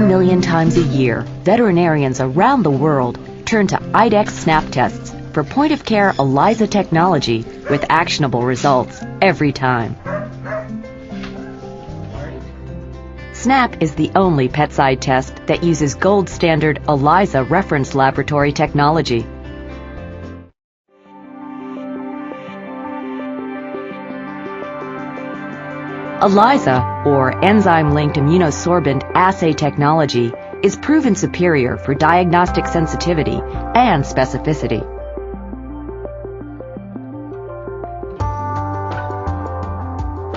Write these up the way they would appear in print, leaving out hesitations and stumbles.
million times a year, veterinarians around the world turn to IDEXX SNAP tests for point-of-care ELISA technology with actionable results every time. SNAP is the only pet-side test that uses gold standard ELISA reference laboratory technology. ELISA, or enzyme-linked immunosorbent assay technology, is proven superior for diagnostic sensitivity and specificity.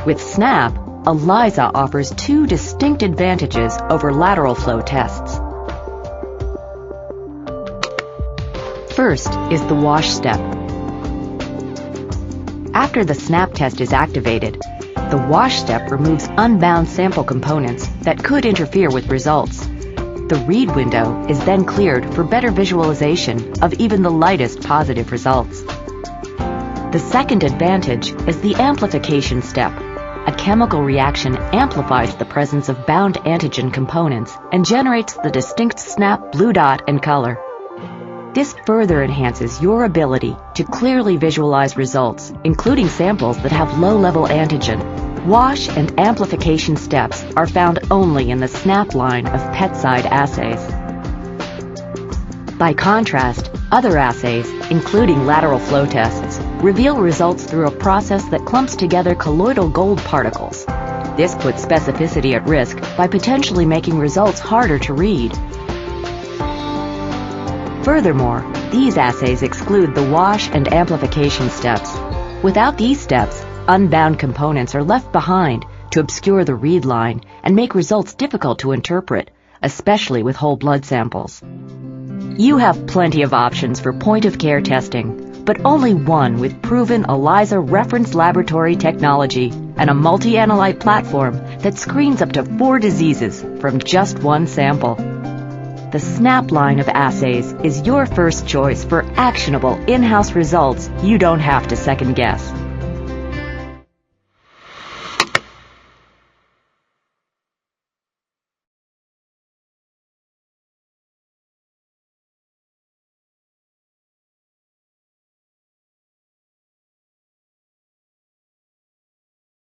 With SNAP, ELISA offers two distinct advantages over lateral flow tests. First is the wash step. After the SNAP test is activated, the wash step removes unbound sample components that could interfere with results. The read window is then cleared for better visualization of even the lightest positive results. The second advantage is the amplification step. A chemical reaction amplifies the presence of bound antigen components and generates the distinct SNAP blue dot and color. This further enhances your ability to clearly visualize results, including samples that have low-level antigen. Wash and amplification steps are found only in the SNAP line of pet-side assays. By contrast, other assays, including lateral flow tests, reveal results through a process that clumps together colloidal gold particles. This puts specificity at risk by potentially making results harder to read. Furthermore, these assays exclude the wash and amplification steps. Without these steps, unbound components are left behind to obscure the read line and make results difficult to interpret, especially with whole blood samples. You have plenty of options for point-of-care testing, but only one with proven ELISA reference laboratory technology and a multi-analyte platform that screens up to 4 diseases from just one sample. The SNAP line of assays is your first choice for actionable in-house results you don't have to second guess.